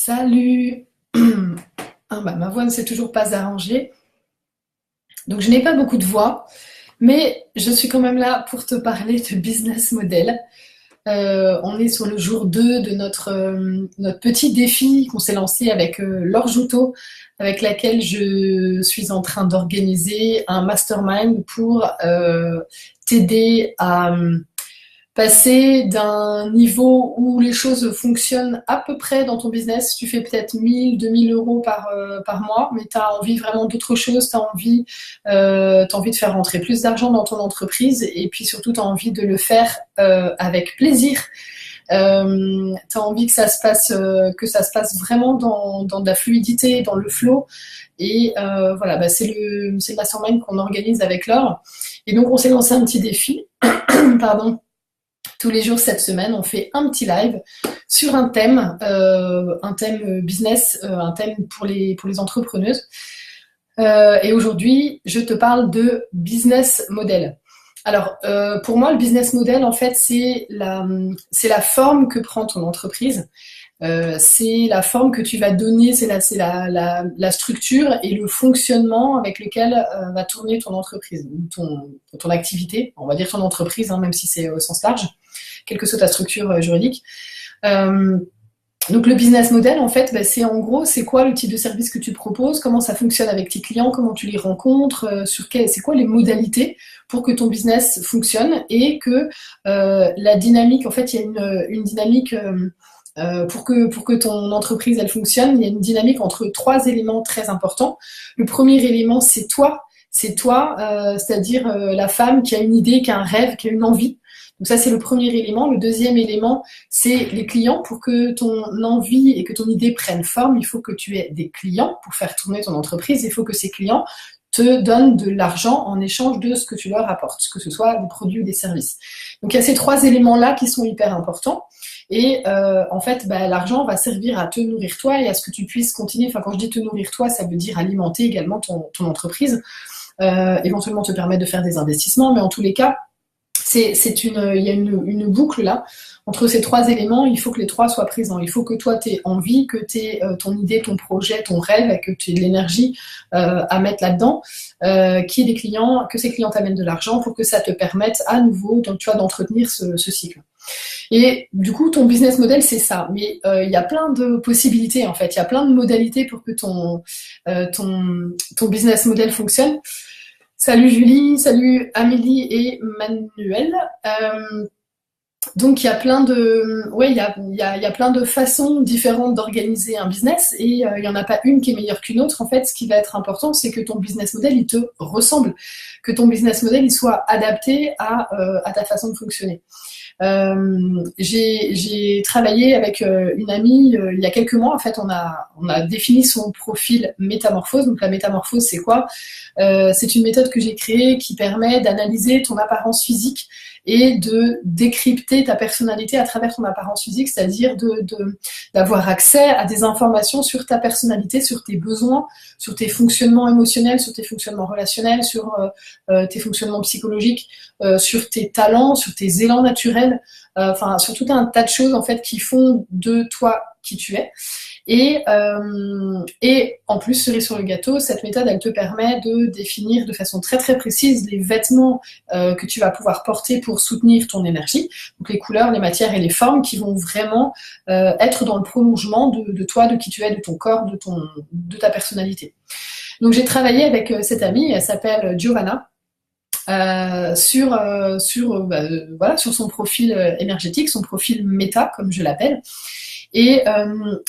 Salut! Ma voix ne s'est toujours pas arrangée. Donc, je n'ai pas beaucoup de voix, mais je suis quand même là pour te parler de business model. On est sur le jour 2 de notre petit défi qu'on s'est lancé avec Laure Joutot, avec laquelle je suis en train d'organiser un mastermind pour t'aider à passer d'un niveau où les choses fonctionnent à peu près dans ton business, tu fais peut-être 1000, 2000 euros par mois, mais tu as envie vraiment d'autre chose, t'as envie de faire rentrer plus d'argent dans ton entreprise et puis surtout tu as envie de le faire avec plaisir. Tu as envie que ça se passe vraiment dans de la fluidité, dans le flow. Et voilà, c'est le mastermind qu'on organise avec Laure. Et donc on s'est lancé un petit défi, pardon. Tous les jours cette semaine, on fait un petit live sur un thème business, un thème pour les entrepreneuses. Et aujourd'hui, je te parle de business model. Alors, pour moi, le business model, en fait, c'est la forme que prend ton entreprise. C'est la forme que tu vas donner, c'est la structure et le fonctionnement avec lequel va tourner ton entreprise, ton activité, on va dire ton entreprise, hein, même si c'est au sens large, quelle que soit ta structure juridique. Donc le business model, en fait, c'est en gros, c'est quoi le type de service que tu proposes, comment ça fonctionne avec tes clients, comment tu les rencontres, c'est quoi les modalités pour que ton business fonctionne et que la dynamique, en fait, il y a une dynamique pour que ton entreprise elle fonctionne, il y a une dynamique entre trois éléments très importants. Le premier élément, c'est toi, c'est-à-dire la femme qui a une idée, qui a un rêve, qui a une envie. Donc ça, c'est le premier élément. Le deuxième élément, c'est les clients. Pour que ton envie et que ton idée prennent forme, il faut que tu aies des clients pour faire tourner ton entreprise. Il faut que ces clients te donnent de l'argent en échange de ce que tu leur apportes, que ce soit des produits ou des services. Donc il y a ces trois éléments-là qui sont hyper importants. Et en fait, l'argent va servir à te nourrir toi et à ce que tu puisses continuer. Enfin, quand je dis te nourrir toi, ça veut dire alimenter également ton entreprise, éventuellement te permettre de faire des investissements, mais en tous les cas, il y a une boucle là entre ces trois éléments. Il faut que les trois soient présents. Il faut que toi tu aies envie, que tu aies ton idée, ton projet, ton rêve, que tu aies de l'énergie à mettre là-dedans, qu'il y ait des clients, que ces clients t'amènent de l'argent pour que ça te permette à nouveau, donc tu vois, d'entretenir ce cycle. Et du coup, ton business model, c'est ça. Mais il y a plein de possibilités, en fait. Il y a plein de modalités pour que ton business model fonctionne. Salut Julie, salut Amélie et Manuel. Donc il y a il y a plein de façons différentes d'organiser un business et il n'y en a pas une qui est meilleure qu'une autre. En fait, ce qui va être important, c'est que ton business model, il te ressemble, que ton business model, il soit adapté à ta façon de fonctionner. J'ai travaillé avec une amie il y a quelques mois. En fait, on a défini son profil métamorphose. Donc la métamorphose, c'est quoi? C'est une méthode que j'ai créée qui permet d'analyser ton apparence physique et de décrypter ta personnalité à travers ton apparence physique, c'est-à-dire d'avoir accès à des informations sur ta personnalité, sur tes besoins, sur tes fonctionnements émotionnels, sur tes fonctionnements relationnels, sur tes fonctionnements psychologiques, sur tes talents, sur tes élans naturels, enfin sur tout un tas de choses en fait qui font de toi qui tu es. Et en plus, cerise sur le gâteau, cette méthode, elle te permet de définir de façon très très précise les vêtements que tu vas pouvoir porter pour soutenir ton énergie. Donc les couleurs, les matières et les formes qui vont vraiment être dans le prolongement de toi, de qui tu es, de ton corps, de ta personnalité. Donc j'ai travaillé avec cette amie, elle s'appelle Giovanna. Sur son profil énergétique, son profil méta, comme je l'appelle. Et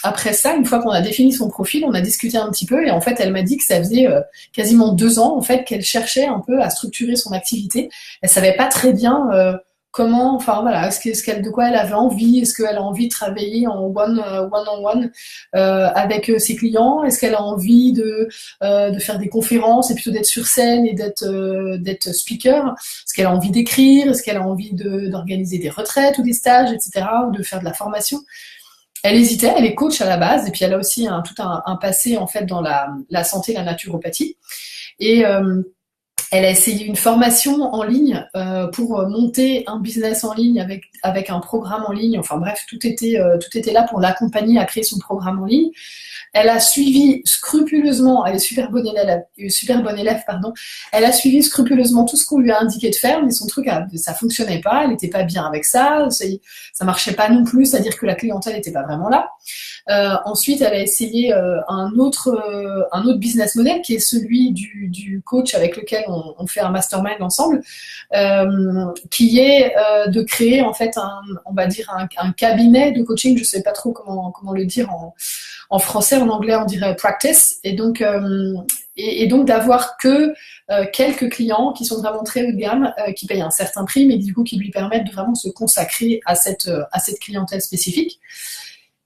après ça, une fois qu'on a défini son profil, on a discuté un petit peu et en fait, elle m'a dit que ça faisait quasiment 2 ans en fait qu'elle cherchait un peu à structurer son activité. Elle savait pas très bien comment, enfin voilà, de quoi elle avait envie. Est-ce qu'elle a envie de travailler en one-on-one avec ses clients? Est-ce qu'elle a envie de faire des conférences et plutôt d'être sur scène et d'être speaker? Est-ce qu'elle a envie d'écrire? Est-ce qu'elle a envie d'organiser des retraites ou des stages, etc., ou de faire de la formation? Elle hésitait, elle est coach à la base, et puis elle a aussi tout un passé en fait dans la santé, la naturopathie. Et Elle a essayé une formation en ligne pour monter un business en ligne avec un programme en ligne. Enfin bref, tout était là pour l'accompagner à créer son programme en ligne. Elle a suivi scrupuleusement, elle est super bonne élève, pardon. Elle a suivi scrupuleusement tout ce qu'on lui a indiqué de faire, mais son truc, ça fonctionnait pas, elle n'était pas bien avec ça marchait pas non plus, c'est-à-dire que la clientèle n'était pas vraiment là. Ensuite, elle a essayé un autre business model qui est celui du coach avec lequel on fait un mastermind ensemble, qui est de créer en fait on va dire un cabinet de coaching. Je sais pas trop comment le dire en français, en anglais on dirait practice, et donc d'avoir que quelques clients qui sont vraiment très haut de gamme, qui payent un certain prix, mais du coup qui lui permettent de vraiment se consacrer à cette clientèle spécifique.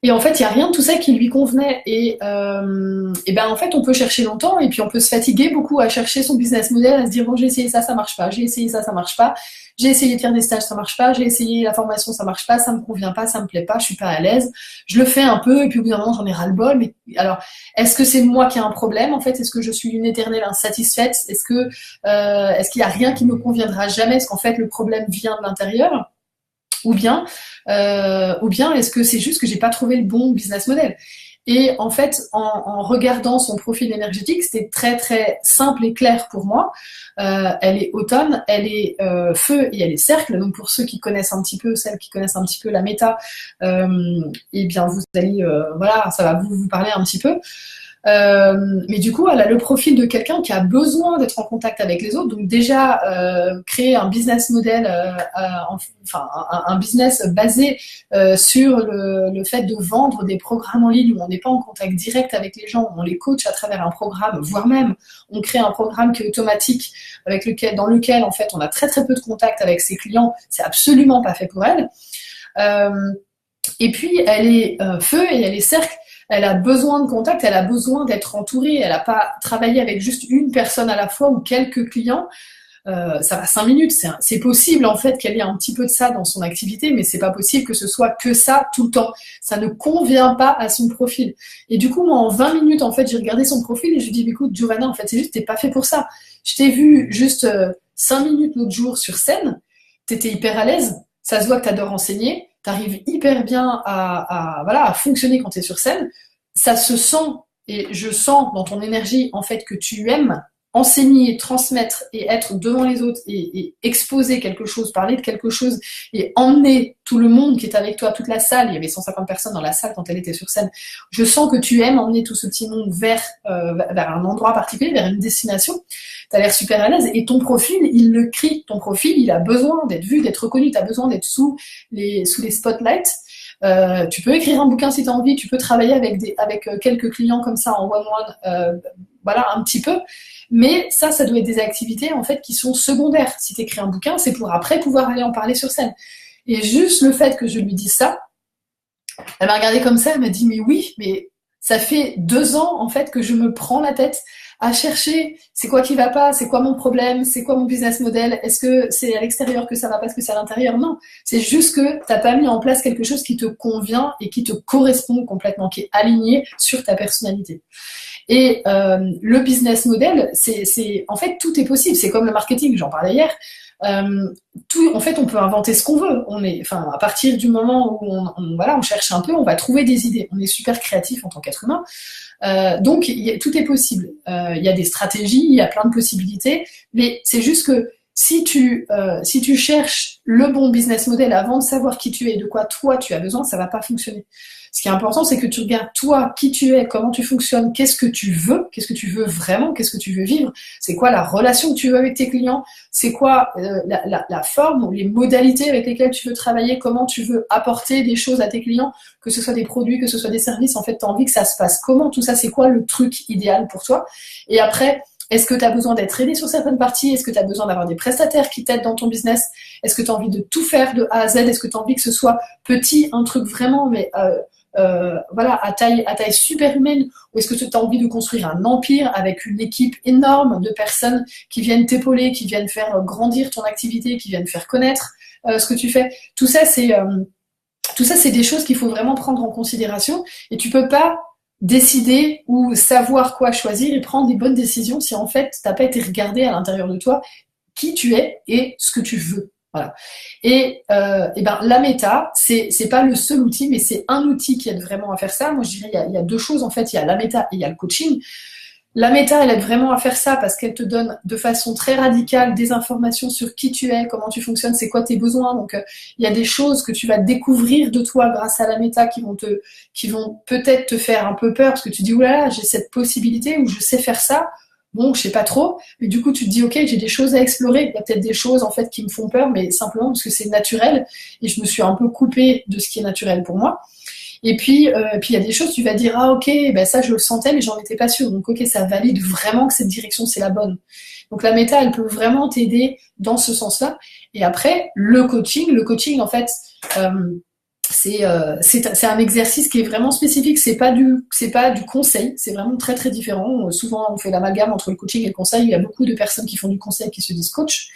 Et en fait, il n'y a rien de tout ça qui lui convenait. Et ben en fait, on peut chercher longtemps et puis on peut se fatiguer beaucoup à chercher son business model, à se dire bon, j'ai essayé ça marche pas, j'ai essayé ça marche pas, j'ai essayé de faire des stages, ça marche pas, j'ai essayé la formation, ça marche pas, ça me convient pas, ça me plaît pas, je suis pas à l'aise. Je le fais un peu et puis au bout d'un moment, j'en ai ras-le-bol. Mais alors, est-ce que c'est moi qui ai un problème en fait? Est-ce que je suis une éternelle insatisfaite? Est-ce qu'il y a rien qui me conviendra jamais? Est-ce qu'en fait le problème vient de l'intérieur? Ou bien est-ce que c'est juste que j'ai pas trouvé le bon business model? Et en fait, en regardant son profil énergétique, c'était très très simple et clair pour moi. Elle est automne, elle est feu et elle est cercle. Donc pour ceux qui connaissent un petit peu, celles qui connaissent un petit peu la méta, eh bien vous allez, voilà, ça va vous parler un petit peu. Mais du coup, elle a le profil de quelqu'un qui a besoin d'être en contact avec les autres. Donc déjà, créer un business model, un business basé sur le fait de vendre des programmes en ligne où on n'est pas en contact direct avec les gens, où on les coach à travers un programme, voire même on crée un programme qui est automatique, dans lequel en fait on a très très peu de contact avec ses clients. C'est absolument pas fait pour elle. Et puis elle est feu et elle est cercle. Elle a besoin de contact, elle a besoin d'être entourée. Elle n'a pas travaillé avec juste une personne à la fois ou quelques clients. Ça va 5 minutes. C'est possible en fait qu'elle ait un petit peu de ça dans son activité, mais c'est pas possible que ce soit que ça tout le temps. Ça ne convient pas à son profil. Et du coup, moi, en 20 minutes, en fait, j'ai regardé son profil et je lui dis, écoute, Giovanna, en fait, c'est juste, t'es pas fait pour ça. Je t'ai vu juste 5 minutes l'autre jour sur scène. T'étais hyper à l'aise. Ça se voit que t'adores enseigner. T'arrives hyper bien à fonctionner quand t'es sur scène. Ça se sent, et je sens dans ton énergie, en fait, que tu aimes enseigner, transmettre et être devant les autres et exposer quelque chose, parler de quelque chose et emmener tout le monde qui est avec toi, toute la salle. Il y avait 150 personnes dans la salle quand elle était sur scène. Je sens que tu aimes emmener tout ce petit monde vers un endroit particulier, vers une destination. Tu as l'air super à l'aise et ton profil, il le crie. Ton profil, il a besoin d'être vu, d'être reconnu. Tu as besoin d'être sous les spotlights. Tu peux écrire un bouquin si tu as envie, tu peux travailler avec quelques clients comme ça en one-one, voilà, un petit peu. Mais ça doit être des activités en fait qui sont secondaires. Si tu écris un bouquin, c'est pour après pouvoir aller en parler sur scène. Et juste le fait que je lui dise ça, elle m'a regardé comme ça, elle m'a dit mais oui, mais ça fait 2 ans en fait que je me prends la tête à chercher c'est quoi qui va pas, c'est quoi mon problème, c'est quoi mon business model, est-ce que c'est à l'extérieur que ça va pas, est-ce que c'est à l'intérieur? Non, c'est juste que t'as pas mis en place quelque chose qui te convient et qui te correspond complètement, qui est aligné sur ta personnalité. Et le business model, c'est en fait tout est possible. C'est comme le marketing, j'en parlais hier. En fait, on peut inventer ce qu'on veut. À partir du moment où on cherche un peu, on va trouver des idées. On est super créatif en tant qu'être humain. Donc, tout est possible. Il y a des stratégies, il y a plein de possibilités, mais c'est juste que si tu cherches le bon business model avant de savoir qui tu es et de quoi toi tu as besoin, ça va pas fonctionner. Ce qui est important, c'est que tu regardes toi, qui tu es, comment tu fonctionnes, qu'est-ce que tu veux vraiment, qu'est-ce que tu veux vivre, c'est quoi la relation que tu veux avec tes clients, c'est quoi la forme ou les modalités avec lesquelles tu veux travailler, comment tu veux apporter des choses à tes clients, que ce soit des produits, que ce soit des services, en fait, tu as envie que ça se passe comment, tout ça, c'est quoi le truc idéal pour toi. Et après, est-ce que tu as besoin d'être aidé sur certaines parties? Est-ce que tu as besoin d'avoir des prestataires qui t'aident dans ton business? Est-ce que tu as envie de tout faire de A à Z? Est-ce que tu as envie que ce soit petit, un truc vraiment, mais à taille super humaine? Ou est-ce que tu as envie de construire un empire avec une équipe énorme de personnes qui viennent t'épauler, qui viennent faire grandir ton activité, qui viennent faire connaître ce que tu fais? Tout ça, c'est des choses qu'il faut vraiment prendre en considération. Et tu peux pas décider ou savoir quoi choisir et prendre des bonnes décisions si en fait t'as pas été regardé à l'intérieur de toi qui tu es et ce que tu veux. Voilà. Et ben la méta, c'est pas le seul outil, mais c'est un outil qui aide vraiment à faire ça. Moi, je dirais il y a deux choses en fait. Il y a la méta et il y a le coaching. La méta, elle aide vraiment à faire ça parce qu'elle te donne de façon très radicale des informations sur qui tu es, comment tu fonctionnes, c'est quoi tes besoins. Donc, il y a des choses que tu vas découvrir de toi grâce à la méta qui vont peut-être te faire un peu peur parce que tu dis, oulala, j'ai cette possibilité ou je sais faire ça. Bon, je sais pas trop, mais du coup, tu te dis, ok, j'ai des choses à explorer. Il y a peut-être des choses, en fait, qui me font peur, mais simplement parce que c'est naturel et je me suis un peu coupée de ce qui est naturel pour moi. Et puis il y a des choses, tu vas dire, ah ok, ben ça je le sentais, mais j'en étais pas sûre. Donc ok, ça valide vraiment que cette direction c'est la bonne. Donc la méta, elle peut vraiment t'aider dans ce sens-là. Et après, le coaching en fait, euh, c'est un exercice qui est vraiment spécifique. C'est pas du conseil. C'est vraiment très très différent. Souvent on fait l'amalgame entre le coaching et le conseil. Il y a beaucoup de personnes qui font du conseil qui se disent coach.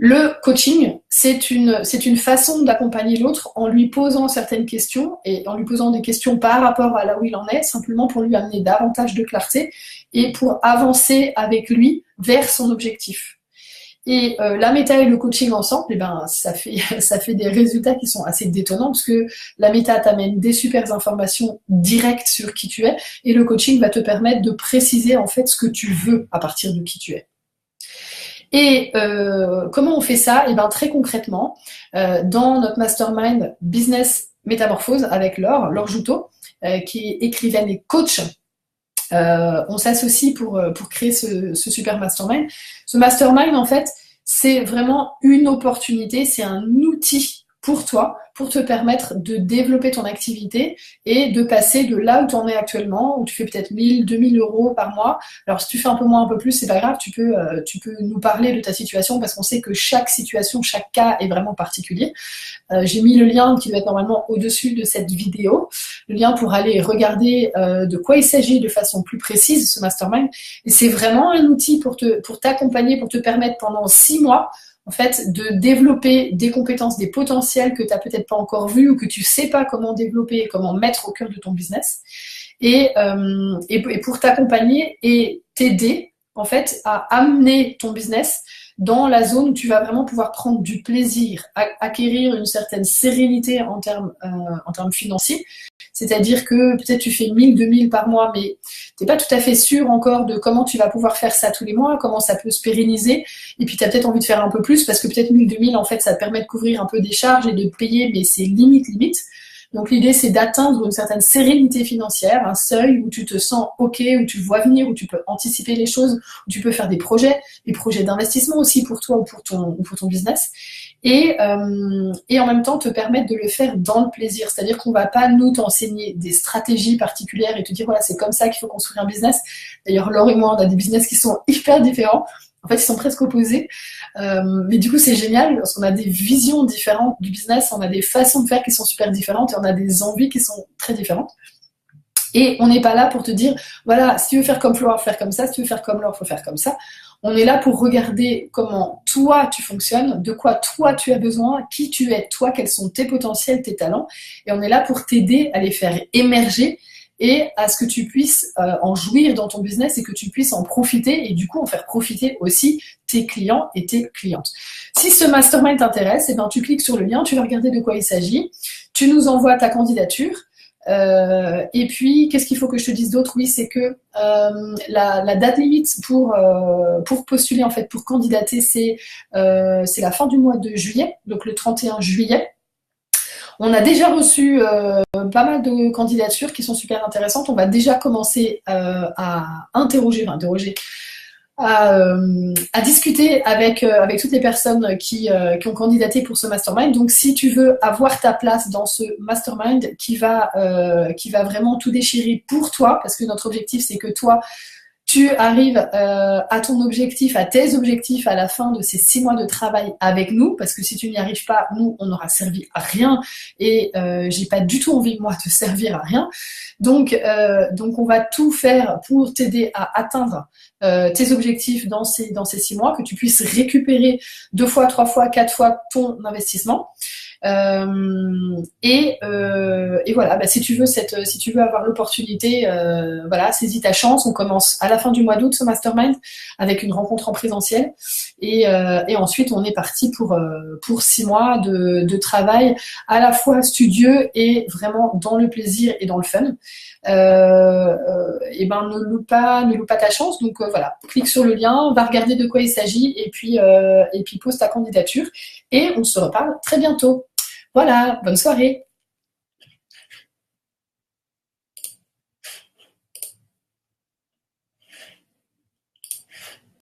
Le coaching, c'est une façon d'accompagner l'autre en lui posant certaines questions et en lui posant des questions par rapport à là où il en est, simplement pour lui amener davantage de clarté et pour avancer avec lui vers son objectif. Et la méta et le coaching ensemble, eh ben, ça fait des résultats qui sont assez détonnants parce que la méta t'amène des super informations directes sur qui tu es et le coaching va te permettre de préciser en fait ce que tu veux à partir de qui tu es. Et comment on fait ça? Eh ben très concrètement, dans notre mastermind Business Métamorphose avec Laure Joutot, qui est écrivaine et coach, on s'associe pour créer ce super mastermind. Ce mastermind, en fait, c'est vraiment une opportunité, c'est un outil pour toi, pour te permettre de développer ton activité et de passer de là où tu en es actuellement, où tu fais peut-être 1000, 2000 euros par mois. Alors, si tu fais un peu moins, un peu plus, c'est pas grave, tu peux nous parler de ta situation parce qu'on sait que chaque situation, chaque cas est vraiment particulier. J'ai mis le lien qui doit être normalement au-dessus de cette vidéo, le lien pour aller regarder de quoi il s'agit de façon plus précise, ce mastermind. Et c'est vraiment un outil pour t'accompagner, pour te permettre pendant 6 mois en fait, de développer des compétences, des potentiels que tu n'as peut-être pas encore vus ou que tu sais pas comment développer et comment mettre au cœur de ton business. Et pour t'accompagner et t'aider, en fait, à amener ton business dans la zone où tu vas vraiment pouvoir prendre du plaisir, acquérir une certaine sérénité en termes financiers. C'est-à-dire que peut-être tu fais 1000, 2000 par mois, mais tu n'es pas tout à fait sûr encore de comment tu vas pouvoir faire ça tous les mois, comment ça peut se pérenniser. Et puis tu as peut-être envie de faire un peu plus parce que peut-être 1000, 2000, en fait, ça te permet de couvrir un peu des charges et de payer, mais c'est limite. Donc l'idée, c'est d'atteindre une certaine sérénité financière, un seuil où tu te sens OK, où tu vois venir, où tu peux anticiper les choses, où tu peux faire des projets d'investissement aussi pour toi ou pour ton business. Et en même temps te permettre de le faire dans le plaisir. C'est-à-dire qu'on va pas nous t'enseigner des stratégies particulières et te dire voilà, c'est comme ça qu'il faut construire un business. D'ailleurs, Laure et moi, on a des business qui sont hyper différents. En fait, ils sont presque opposés. Mais du coup, c'est génial parce qu'on a des visions différentes du business, on a des façons de faire qui sont super différentes et on a des envies qui sont très différentes. Et on n'est pas là pour te dire, voilà, si tu veux faire comme Flora, faire comme ça, si tu veux faire comme Laure, faut faire comme ça. On est là pour regarder comment toi tu fonctionnes, de quoi toi tu as besoin, qui tu es, toi, quels sont tes potentiels, tes talents. Et on est là pour t'aider à les faire émerger et à ce que tu puisses en jouir dans ton business et que tu puisses en profiter et du coup en faire profiter aussi tes clients et tes clientes. Si ce mastermind t'intéresse, eh ben, tu cliques sur le lien, tu vas regarder de quoi il s'agit, tu nous envoies ta candidature. Et puis, qu'est-ce qu'il faut que je te dise d'autre? Oui, c'est que la date limite pour postuler, en fait, pour candidater, c'est la fin du mois de juillet, donc le 31 juillet. On a déjà reçu pas mal de candidatures qui sont super intéressantes. On va déjà commencer à à discuter avec toutes les personnes qui ont candidaté pour ce mastermind. Donc, si tu veux avoir ta place dans ce mastermind qui va vraiment tout déchirer pour toi, parce que notre objectif, c'est que toi, tu arrives à ton objectif, à tes objectifs à la fin de ces 6 mois de travail avec nous, parce que si tu n'y arrives pas, nous, on n'aura servi à rien et j'ai pas du tout envie, moi, de servir à rien. Donc on va tout faire pour t'aider à atteindre tes objectifs dans ces 6 mois, que tu puisses récupérer 2 fois, 3 fois, 4 fois ton investissement. Et voilà, bah, si tu veux avoir l'opportunité, voilà, saisis ta chance. On commence à la fin du mois d'août ce mastermind avec une rencontre en présentiel, et ensuite on est parti pour 6 mois de travail à la fois studieux et vraiment dans le plaisir et dans le fun. Et ben ne loupe pas ta chance. Donc voilà, clique sur le lien, va regarder de quoi il s'agit, et puis pose ta candidature et on se reparle très bientôt. Voilà, bonne soirée.